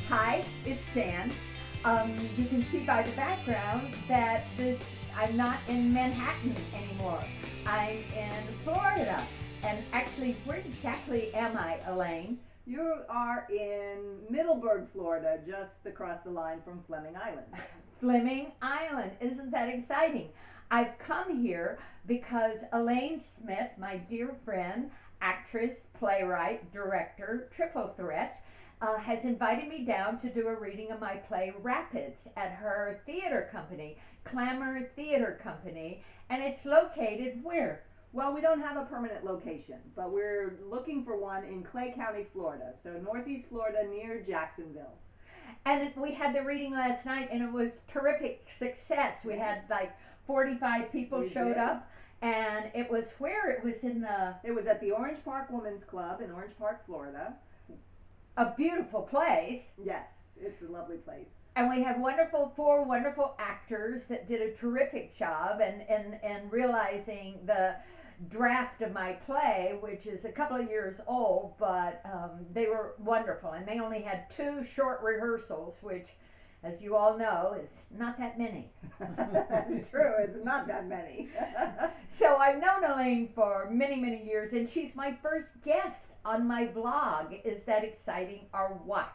Hi, it's Jan. You can see by the background that I'm not in Manhattan anymore. I'm in Florida. And actually, where exactly am I, Elaine? You are in Middleburg, Florida, just across the line from Fleming Island. Fleming Island. Isn't that exciting? I've come here because Elaine Smith, my dear friend, actress, playwright, director, triple threat, has invited me down to do a reading of my play Rapids at her theater company, Clamour Theater Company, and it's located where? Well, we don't have a permanent location, but we're looking for one in Clay County, Florida, so northeast Florida near Jacksonville. And we had the reading last night, and it was terrific success. We had like 45 people We showed did. up, and it was where? It was in It was at the Orange Park Women's Club in Orange Park, Florida. a beautiful place. Yes, it's a lovely place. And we had four wonderful actors that did a terrific job and realizing the draft of my play, which is a couple of years old, but they were wonderful. And they only had 2 short rehearsals, which, as you all know, is not that many. That's true, it's not that many. So I've known Elaine for many, many years, and she's my first guest on my blog. Is that exciting or what?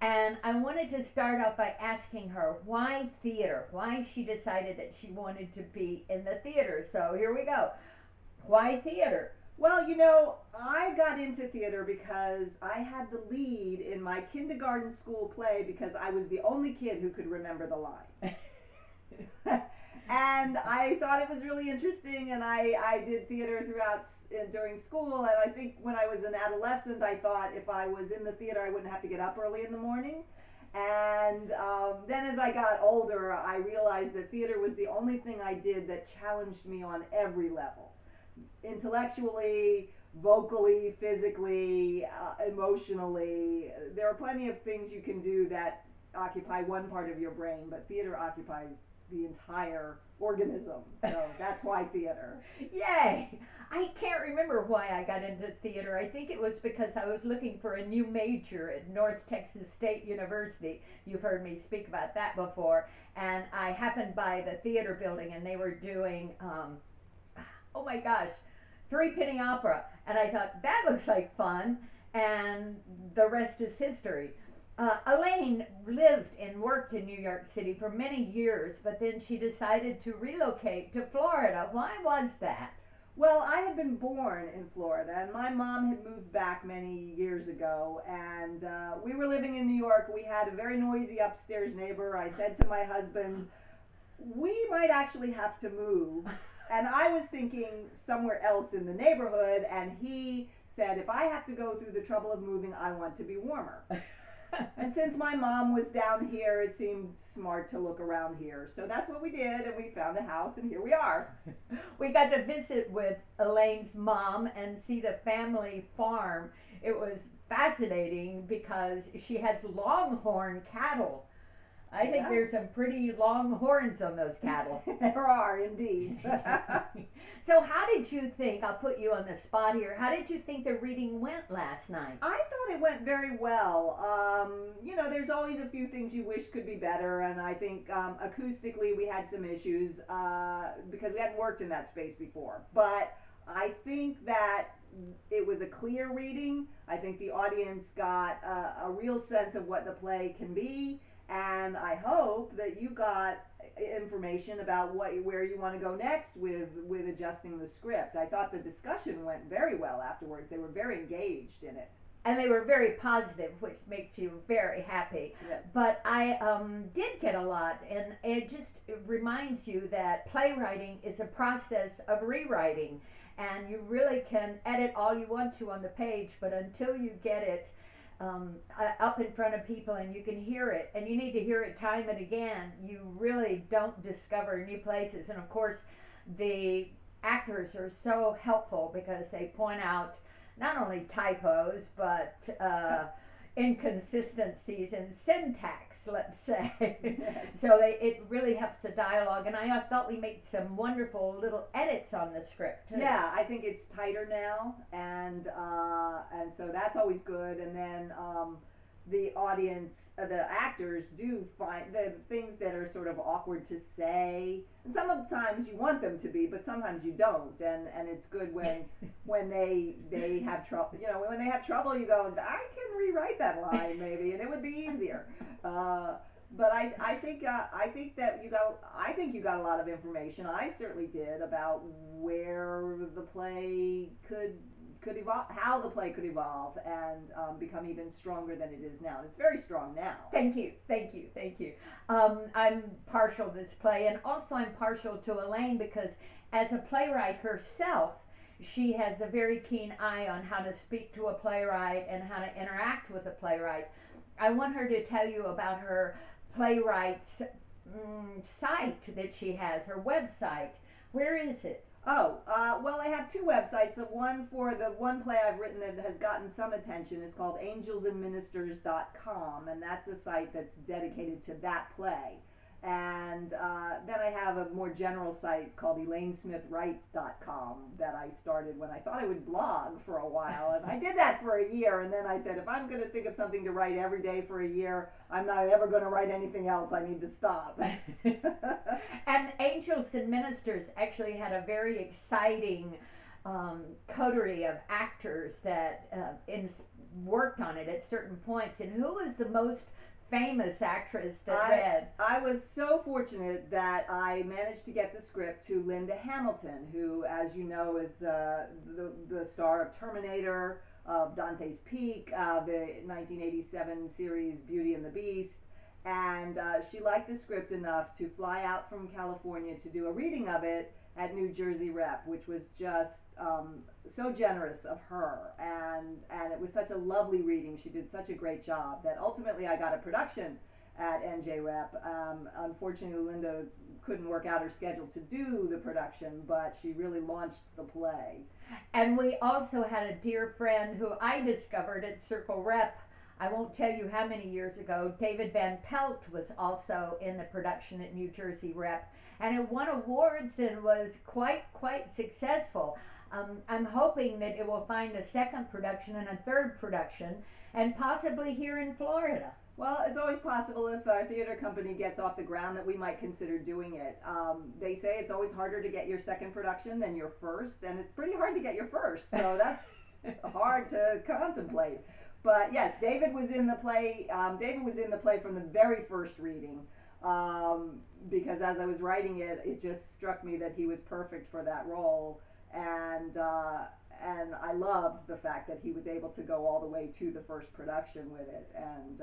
And I wanted to start off by asking her why theater, why she decided that she wanted to be in the theater. So here we go. Why theater? Well, I got into theater because I had the lead in my kindergarten school play because I was the only kid who could remember the lines. And I thought it was really interesting, and I did theater during school, and I think when I was an adolescent, I thought if I was in the theater, I wouldn't have to get up early in the morning. And then as I got older, I realized that theater was the only thing I did that challenged me on every level. Intellectually, vocally, physically, emotionally. There are plenty of things you can do that occupy one part of your brain, but theater occupies the entire organism. So that's why theater. Yay! I can't remember why I got into theater. I think it was because I was looking for a new major at North Texas State University. You've heard me speak about that before. And I happened by the theater building, and they were doing, oh my gosh, Three Penny Opera. And I thought, that looks like fun. And the rest is history. Elaine lived and worked in New York City for many years, but then she decided to relocate to Florida. Why was that? Well, I had been born in Florida, and my mom had moved back many years ago, and we were living in New York. We had a very noisy upstairs neighbor. I said to my husband, we might actually have to move. And I was thinking somewhere else in the neighborhood, and he said, if I have to go through the trouble of moving, I want to be warmer. And since my mom was down here, it seemed smart to look around here. So that's what we did, and we found a house, and here we are. We got to visit with Elaine's mom and see the family farm. It was fascinating because she has longhorn cattle. I think Yeah. there's some pretty long horns on those cattle. There are, indeed. So how did you think, I'll put you on the spot here, how did you think the reading went last night? I thought it went very well. There's always a few things you wish could be better, and I think acoustically we had some issues because we hadn't worked in that space before. But I think that it was a clear reading. I think the audience got a real sense of what the play can be, and I hope that you got information about where you want to go next with adjusting the script. I thought the discussion went very well afterwards. They were very engaged in it. And they were very positive, which makes you very happy. Yes. But I did get a lot, and it just reminds you that playwriting is a process of rewriting, and you really can edit all you want to on the page, but until you get it up in front of people and you can hear it, and you need to hear it time and again, you really don't discover new places. And of course, the actors are so helpful because they point out not only typos, but inconsistencies in syntax, let's say. Yes. So it really helps the dialogue, and I thought we made some wonderful little edits on the script too. Yeah, I think it's tighter now, and so that's always good. And then the audience, the actors do find the things that are sort of awkward to say, and sometimes you want them to be, but sometimes you don't. And it's good when they have trouble. You know, when they have trouble, you go, I can rewrite that line maybe, and it would be easier. But I think that you got a lot of information. I certainly did, about where the play could evolve, how the play could evolve, and become even stronger than it is now. And it's very strong now. Thank you. I'm partial to this play, and also I'm partial to Elaine, because as a playwright herself, she has a very keen eye on how to speak to a playwright and how to interact with a playwright. I want her to tell you about her playwright's site that she has, her website. Where is it? Oh, well, I have two websites. The one for the one play I've written that has gotten some attention is called angelsandministers.com, and that's a site that's dedicated to that play. And then I have a more general site called elainesmithwrites.com that I started when I thought I would blog for a while. And I did that for a year, and then I said, if I'm going to think of something to write every day for a year, I'm not ever going to write anything else. I need to stop. And Angels and Ministers actually had a very exciting coterie of actors that worked on it at certain points. And who was the most famous actress that read? I was so fortunate that I managed to get the script to Linda Hamilton, who, as you know, is the star of Terminator, of Dante's Peak, the 1987 series Beauty and the Beast. And she liked the script enough to fly out from California to do a reading of it at New Jersey Rep, which was just so generous of her, and it was such a lovely reading. She did such a great job that ultimately I got a production at NJ Rep. Unfortunately, Linda couldn't work out her schedule to do the production, but she really launched the play. And we also had a dear friend who I discovered at Circle Rep, I won't tell you how many years ago. David Van Pelt was also in the production at New Jersey Rep, and it won awards and was quite successful. I'm hoping that it will find a second production and a third production, and possibly here in Florida. Well, it's always possible if our theater company gets off the ground that we might consider doing it. They say it's always harder to get your second production than your first, and it's pretty hard to get your first, so that's hard to contemplate. But yes, David was in the play. David was in the play from the very first reading, because as I was writing it, it just struck me that he was perfect for that role, and I loved the fact that he was able to go all the way to the first production with it. And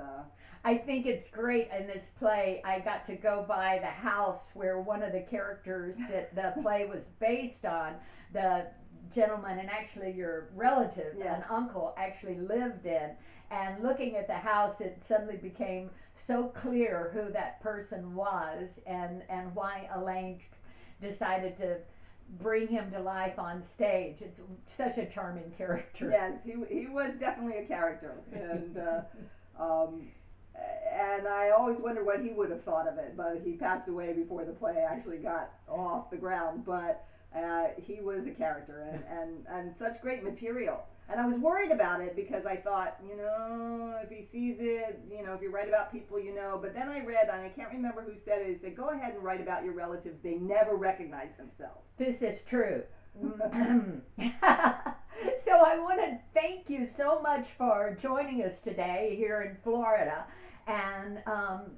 I think it's great in this play. I got to go by the house where one of the characters that the play was based on, the gentleman and actually your relative, an uncle, actually lived in. And looking at the house, it suddenly became so clear who that person was, and why Elaine decided to bring him to life on stage. It's such a charming character. Yes, he was definitely a character, and I always wonder what he would have thought of it. But he passed away before the play actually got off the ground. But he was a character, and such great material. And I was worried about it because I thought, if he sees it, if you write about people, But then I read, and I can't remember who said it, he said, go ahead and write about your relatives. They never recognize themselves. This is true. So I want to thank you so much for joining us today here in Florida. And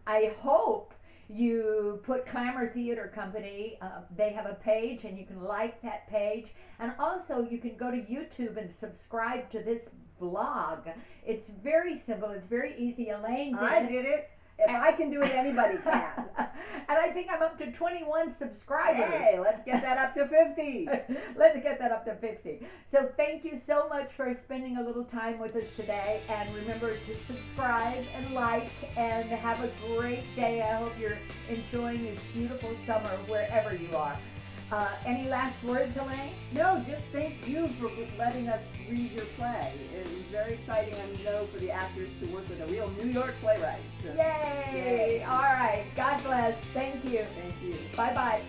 I hope you put Clamour Theater Company, they have a page, and you can like that page. And also you can go to YouTube and subscribe to this vlog. It's very simple. It's very easy. Elaine did I did it. If I can do it, anybody can. And I think I'm up to 21 subscribers. Hey, let's get that up to 50. Let's get that up to 50. So thank you so much for spending a little time with us today. And remember to subscribe and like, and have a great day. I hope you're enjoying this beautiful summer wherever you are. Any last words, Elaine? No, just thank you for letting us read your play. It was very exciting, I know, for the actors to work with a real New York playwright. So, Yay! All right. God bless. Thank you. thank you. Bye-bye.